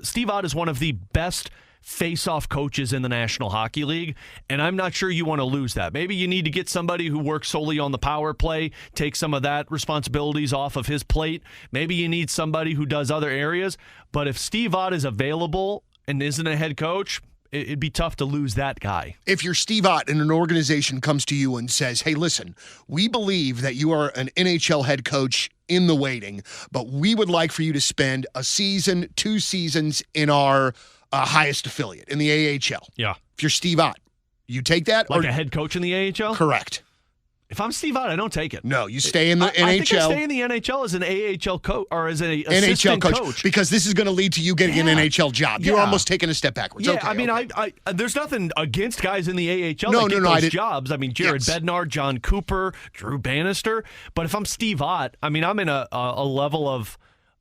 Speaker 3: of the best face-off coaches in the National Hockey League, and I'm not sure you want to lose that. Maybe you need to get somebody who works solely on the power play, take some of that responsibilities off of his plate. Maybe you need somebody who does other areas, but if Steve Ott is available and isn't a head coach, it'd be tough to lose that guy.
Speaker 2: If you're Steve Ott and an organization comes to you and says, hey, listen, we believe that you are an NHL head coach in the waiting, but we would like for you to spend a season, 2 seasons in our highest affiliate, in the AHL.
Speaker 3: Yeah.
Speaker 2: If you're Steve Ott, you take that?
Speaker 3: Like a head coach in the AHL?
Speaker 2: Correct.
Speaker 3: If I'm Steve Ott, I don't take it.
Speaker 2: No, you stay in the NHL.
Speaker 3: I think I stay in the NHL as an AHL coach or as an assistant coach.
Speaker 2: Because this is going to lead to you getting an NHL job. You're almost taking a step backwards.
Speaker 3: Yeah,
Speaker 2: okay,
Speaker 3: I mean,
Speaker 2: okay.
Speaker 3: I there's nothing against guys in the AHL
Speaker 2: that
Speaker 3: get those jobs. I mean, Jared Bednar, John Cooper, Drew Bannister. But if I'm Steve Ott, I mean, I'm in a level of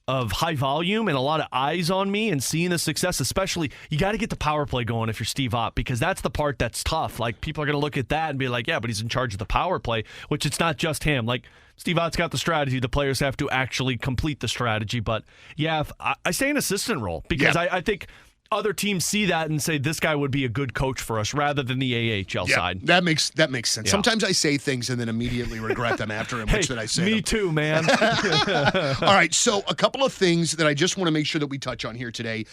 Speaker 3: high volume and a lot of eyes on me and seeing the success, especially, you got to get the power play going if you're Steve Ott, because that's the part that's tough. Like, people are going to look at that and be like, yeah, but he's in charge of the power play, which it's not just him. Like, Steve Ott's got the strategy. The players have to actually complete the strategy. But, yeah, I stay in assistant role because I think other teams see that and say this guy would be a good coach for us rather than the AHL side.
Speaker 2: That makes sense.
Speaker 3: Yeah.
Speaker 2: Sometimes I say things and then immediately regret them after in which that I say
Speaker 3: me
Speaker 2: them.
Speaker 3: too, man.
Speaker 2: All right, so a couple of things that I just want to make sure that we touch on here today.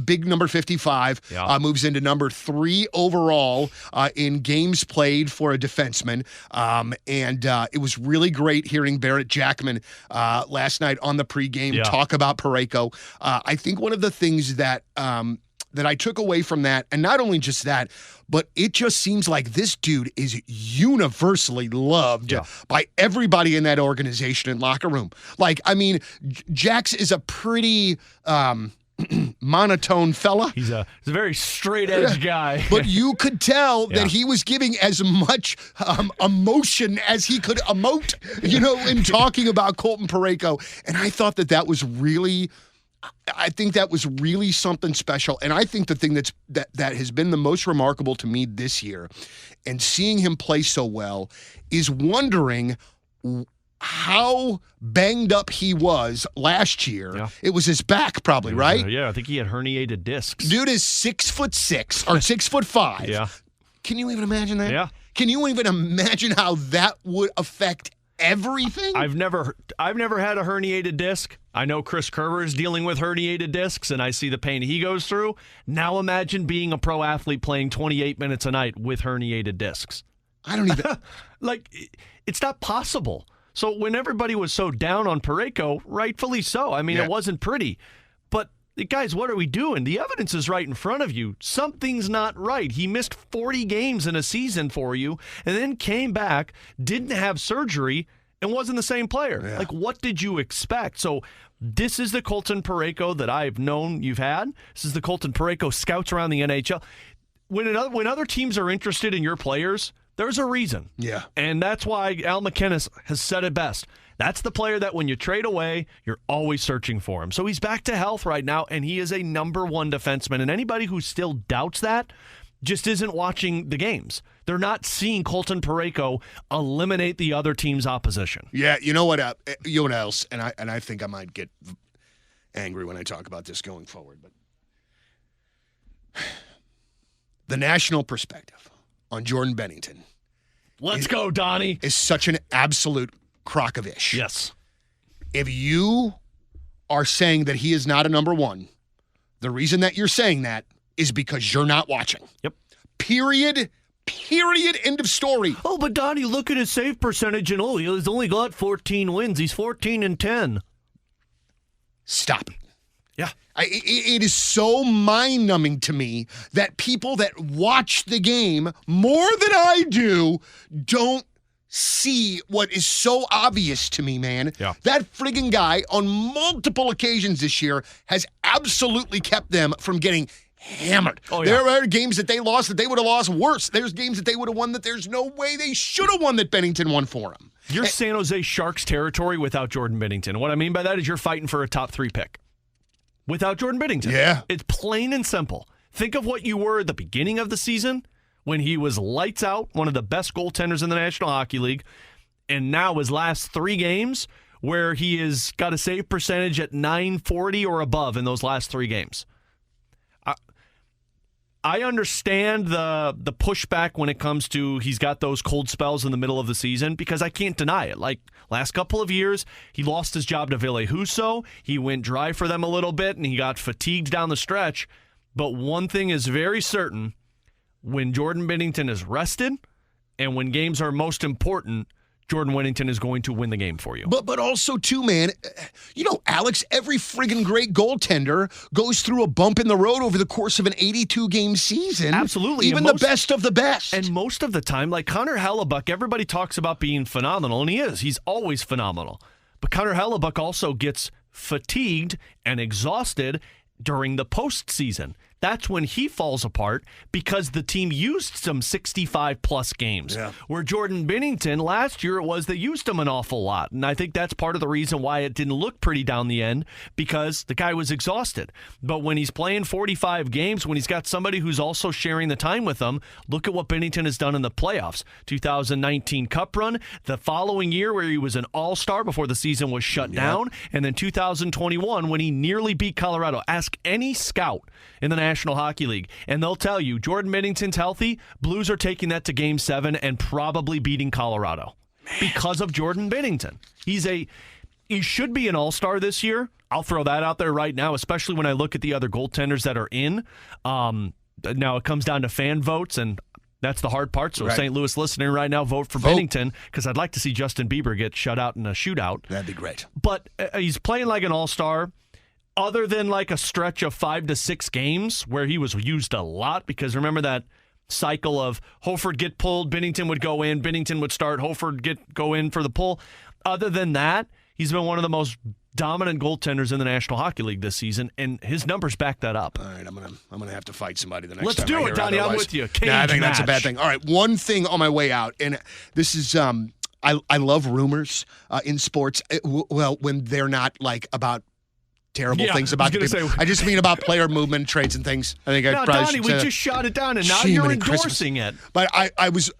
Speaker 2: Big number 55 moves into number 3 overall in games played for a defenseman. And it was really great hearing Barrett Jackman last night on the pregame talk about Parayko. I think one of the things that I took away from that, and not only just that, but it just seems like this dude is universally loved by everybody in that organization and locker room. Like, I mean, Jax is a pretty monotone fella.
Speaker 3: He's a very straight edge guy.
Speaker 2: But you could tell that he was giving as much emotion as he could emote, in talking about Colton Parayko. And I thought that was really... I think that was really something special. And I think the thing that has been the most remarkable to me this year, and seeing him play so well, is wondering how banged up he was last year. Yeah. It was his back, probably, right?
Speaker 3: Yeah, I think he had herniated discs.
Speaker 2: Dude is 6'6" or 6'5".
Speaker 3: Yeah.
Speaker 2: Can you even imagine that?
Speaker 3: Yeah.
Speaker 2: Can you even imagine how that would affect everything?
Speaker 3: I've never had a herniated disc. I know Chris Kerber is dealing with herniated discs, and I see the pain he goes through. Now imagine being a pro athlete playing 28 minutes a night with herniated discs.
Speaker 2: I don't even...
Speaker 3: it's not possible. So when everybody was so down on Parayko, rightfully so. I mean, it wasn't pretty. But, guys, what are we doing? The evidence is right in front of you. Something's not right. He missed 40 games in a season for you, and then came back, didn't have surgery, and wasn't the same player. Yeah. Like, what did you expect? So this is the Colton Parayko that I've known you've had. This is the Colton Parayko scouts around the NHL. When other teams are interested in your players, there's a reason. Yeah. And that's why Al McInnes has said it best. That's the player that when you trade away, you're always searching for him. So he's back to health right now, and he is a number 1 defenseman. And anybody who still doubts that just isn't watching the games. They're not seeing Colton Parayko eliminate the other team's opposition.
Speaker 2: Yeah, you know what? You know what else? And I think I might get angry when I talk about this going forward. But the national perspective on Jordan Binnington.
Speaker 3: Let's go, Donnie.
Speaker 2: Is such an absolute crock of ish.
Speaker 3: Yes.
Speaker 2: If you are saying that he is not a number 1, the reason that you're saying that is because you're not watching.
Speaker 3: Yep.
Speaker 2: Period. End of story.
Speaker 3: Oh, but Donnie, look at his save percentage, and he's only got 14 wins. He's 14-10.
Speaker 2: Stop it.
Speaker 3: Yeah.
Speaker 2: It is so mind-numbing to me that people that watch the game more than I do don't see what is so obvious to me, man.
Speaker 3: Yeah.
Speaker 2: That friggin' guy on multiple occasions this year has absolutely kept them from getting hammered.
Speaker 3: Oh, yeah.
Speaker 2: There are games that they lost that they would have lost worse. There's games that they would have won that there's no way they should have won that Binnington won for them.
Speaker 3: You're San Jose Sharks territory without Jordan Binnington. What I mean by that is you're fighting for a top 3 pick without Jordan Binnington.
Speaker 2: Yeah.
Speaker 3: It's plain and simple. Think of what you were at the beginning of the season when he was lights out, one of the best goaltenders in the National Hockey League, and now his last 3 games where he has got a save percentage at .940 or above in those last 3 games. I understand the pushback when it comes to he's got those cold spells in the middle of the season because I can't deny it. Like last couple of years, he lost his job to Ville Husso. He went dry for them a little bit, and he got fatigued down the stretch. But one thing is very certain. When Jordan Binnington is rested and when games are most important, Jordan Binnington is going to win the game for you.
Speaker 2: But also, too, man, Alex, every friggin' great goaltender goes through a bump in the road over the course of an 82-game season.
Speaker 3: Absolutely.
Speaker 2: Even the best of the best.
Speaker 3: And most of the time, like Connor Hellebuck, everybody talks about being phenomenal, and he is. He's always phenomenal. But Connor Hellebuck also gets fatigued and exhausted during the postseason. That's when he falls apart because the team used some 65-plus games. Yeah. Where Jordan Binnington, last year it was they used him an awful lot. And I think that's part of the reason why it didn't look pretty down the end because the guy was exhausted. But when he's playing 45 games, when he's got somebody who's also sharing the time with him, look at what Binnington has done in the playoffs. 2019 Cup run, the following year where he was an all-star before the season was shut down, and then 2021 when he nearly beat Colorado. Ask any scout in the National Hockey League, and they'll tell you Jordan Binnington's healthy. Blues are taking that to Game 7 and probably beating Colorado because of Jordan Binnington. He should be an all-star this year. I'll throw that out there right now, especially when I look at the other goaltenders that are in. Now it comes down to fan votes, and that's the hard part. So St. Louis listening right now, vote for Binnington because I'd like to see Justin Bieber get shut out in a shootout.
Speaker 2: That'd be great.
Speaker 3: But he's playing like an all-star. Other than like a stretch of 5 to 6 games where he was used a lot, because remember that cycle of Hofford get pulled, Binnington would go in, Binnington would start, Hofford go in for the pull. Other than that, he's been one of the most dominant goaltenders in the National Hockey League this season, and his numbers back that up.
Speaker 2: All right, I'm gonna have to fight somebody the next
Speaker 3: Let's
Speaker 2: time.
Speaker 3: Let's do it, Donnie. I'm with you.
Speaker 2: I think that's a bad thing. All right, one thing on my way out, and this is I love rumors in sports. Well, when they're not like about terrible things about the people. I just mean about player movement, trades, and things. I think I probably
Speaker 3: Donnie, we just shot it down, and now you're endorsing it.
Speaker 2: But I was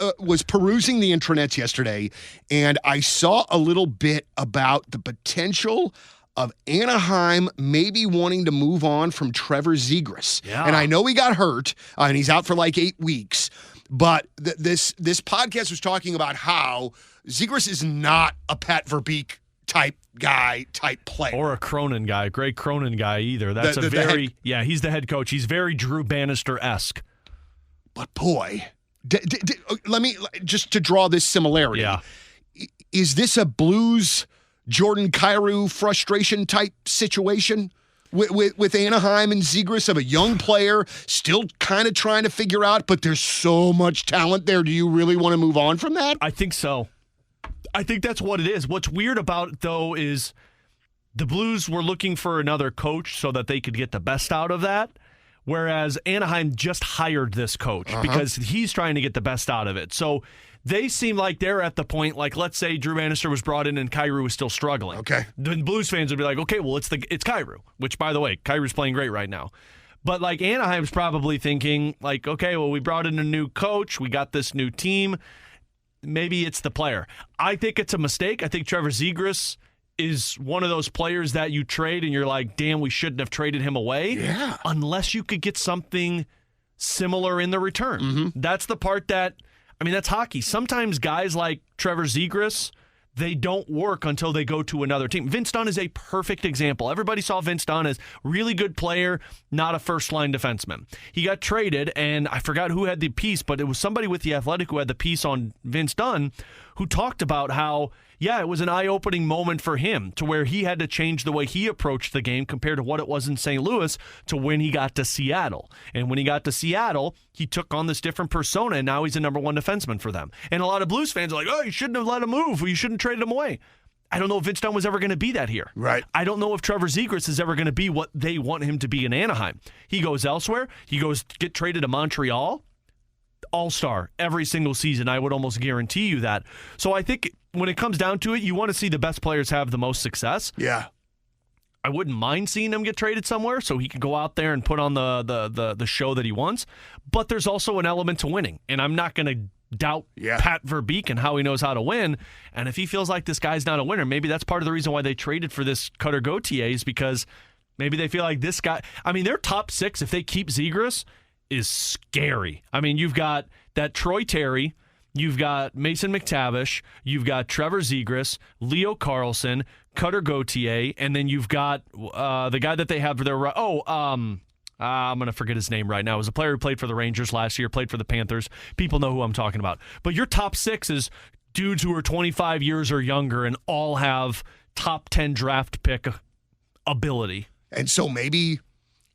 Speaker 2: perusing the intranets yesterday, and I saw a little bit about the potential of Anaheim maybe wanting to move on from Trevor Zegras.
Speaker 3: Yeah.
Speaker 2: And I know he got hurt, and he's out for like 8 weeks. But this podcast was talking about how Zegras is not a Pat Verbeek type player.
Speaker 3: Or a Cronin guy, Greg Cronin guy either. That's he's the head coach. He's very Drew Bannister-esque.
Speaker 2: But boy, let me, just to draw this similarity.
Speaker 3: Yeah.
Speaker 2: Is this a Blues Jordan Kyrou frustration type situation with Anaheim and Zegras of a young player still kind of trying to figure out, but there's so much talent there. Do you really want to move on from that?
Speaker 3: I think so. I think that's what it is. What's weird about it, though, is the Blues were looking for another coach so that they could get the best out of that, whereas Anaheim just hired this coach because he's trying to get the best out of it. So they seem like they're at the point, like, let's say Drew Bannister was brought in and Kyrou was still struggling.
Speaker 2: Okay.
Speaker 3: Then Blues fans would be like, okay, well, it's Kyrou, which, by the way, Kyrou's playing great right now. But, like, Anaheim's probably thinking, like, okay, well, we brought in a new coach. We got this new team. Maybe it's the player. I think it's a mistake. I think Trevor Zegras is one of those players that you trade and you're like, damn, we shouldn't have traded him away.
Speaker 2: Yeah.
Speaker 3: Unless you could get something similar in the return.
Speaker 2: Mm-hmm.
Speaker 3: That's the part that, that's hockey. Sometimes guys like Trevor Zegras, they don't work until they go to another team. Vince Dunn is a perfect example. Everybody saw Vince Dunn as really good player, not a first-line defenseman. He got traded, and I forgot who had the piece, but it was somebody with The Athletic who had the piece on Vince Dunn who talked about how yeah, it was an eye-opening moment for him to where he had to change the way he approached the game compared to what it was in St. Louis to when he got to Seattle. And when he got to Seattle, he took on this different persona, and now he's a number one defenseman for them. And a lot of Blues fans are like, oh, you shouldn't have let him move. You shouldn't have traded him away. I don't know if Vince Dunn was ever going to be that here.
Speaker 2: Right.
Speaker 3: I don't know if Trevor Zegras is ever going to be what they want him to be in Anaheim. He goes elsewhere. He goes to get traded to Montreal. All-star every single season. I would almost guarantee you that. So I think when it comes down to it, you want to see the best players have the most success.
Speaker 2: Yeah.
Speaker 3: I wouldn't mind seeing him get traded somewhere so he can go out there and put on the show that he wants. But there's also an element to winning, and I'm not going to doubt Pat Verbeek and how he knows how to win. And if he feels like this guy's not a winner, maybe that's part of the reason why they traded for this Cutter Gauthier is because maybe they feel like this guy. I mean, their top six, if they keep Zegras, is scary. I mean, you've got that Troy Terry, you've got Mason McTavish, you've got Trevor Zegras, Leo Carlson, Cutter Gauthier, and then you've got the guy that they have for their I'm going to forget his name right now. It was a player who played for the Rangers last year, played for the Panthers. People know who I'm talking about. But your top six is dudes who are 25 years or younger and all have top 10 draft pick ability.
Speaker 2: And so maybe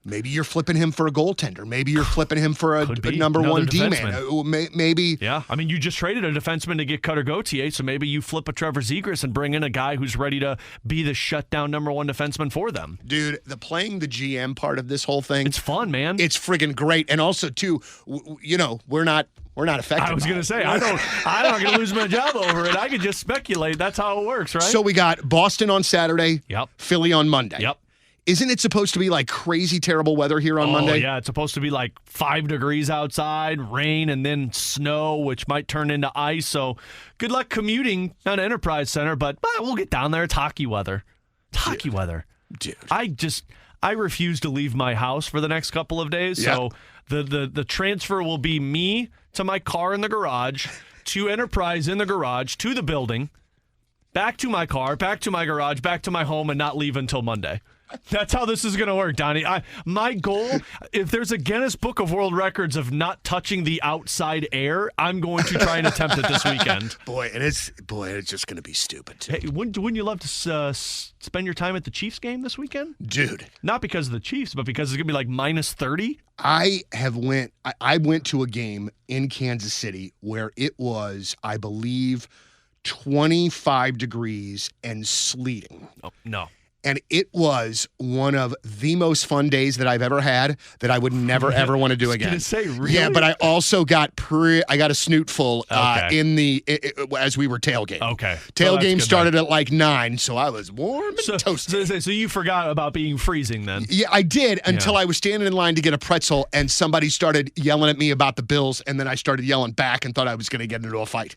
Speaker 2: you're flipping him for a goaltender. Maybe you're flipping him for a number
Speaker 3: another
Speaker 2: one
Speaker 3: defenseman.
Speaker 2: D-man. Maybe.
Speaker 3: Yeah, I mean, you just traded a defenseman to get Cutter Gauthier, so maybe you flip a Trevor Zegras and bring in a guy who's ready to be the shutdown number one defenseman for them.
Speaker 2: Dude, playing the GM part of this whole thing.
Speaker 3: It's fun, man.
Speaker 2: It's friggin' great. And also, too, we're not affected.
Speaker 3: I was going to say, I'm not going to lose my job over it. I could just speculate. That's how it works, right?
Speaker 2: So we got Boston on Saturday.
Speaker 3: Yep.
Speaker 2: Philly on Monday.
Speaker 3: Yep.
Speaker 2: Isn't it supposed to be like crazy terrible weather here on Monday?
Speaker 3: Yeah, it's supposed to be like 5 degrees outside, rain, and then snow, which might turn into ice. So good luck commuting down to Enterprise Center, but we'll get down there. It's hockey weather.
Speaker 2: Dude.
Speaker 3: I refuse to leave my house for the next couple of days.
Speaker 2: Yeah.
Speaker 3: So the transfer will be me to my car in the garage, to Enterprise in the garage, to the building, back to my car, back to my garage, back to my home, and not leave until Monday. That's how this is going to work, Donnie. My goal, if there's a Guinness Book of World Records of not touching the outside air, I'm going to try and attempt it this weekend.
Speaker 2: It's just going to be stupid, too.
Speaker 3: Hey, wouldn't you love to spend your time at the Chiefs game this weekend?
Speaker 2: Dude.
Speaker 3: Not because of the Chiefs, but because it's going to be like minus 30?
Speaker 2: I went to a game in Kansas City where it was, I believe, 25 degrees and sleeting.
Speaker 3: Oh, no.
Speaker 2: And it was one of the most fun days that I've ever had that I would never, ever want to do again.
Speaker 3: I was going to say, really?
Speaker 2: Yeah, but I also got I got a snoot full as we were tailgating.
Speaker 3: Okay.
Speaker 2: Tailgate started at like 9, so I was warm and toasty.
Speaker 3: So you forgot about being freezing then?
Speaker 2: Yeah, I did until I was standing in line to get a pretzel and somebody started yelling at me about the Bills, and then I started yelling back and thought I was going to get into a fight.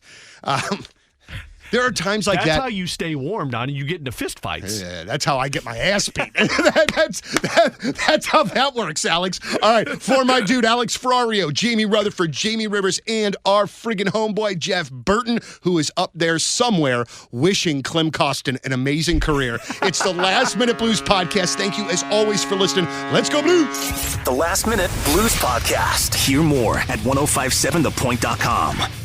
Speaker 2: There are times like that.
Speaker 3: That's how you stay warm, Donnie. You get into fist fights.
Speaker 2: Yeah, that's how I get my ass beat. That's how that works, Alex. All right, for my dude, Alex Ferrario, Jamie Rutherford, Jamie Rivers, and our friggin' homeboy, Jeff Burton, who is up there somewhere wishing Clem Costin an amazing career. It's the Last Minute Blues Podcast. Thank you, as always, for listening. Let's go, Blues!
Speaker 1: The Last Minute Blues Podcast. Hear more at 1057thepoint.com.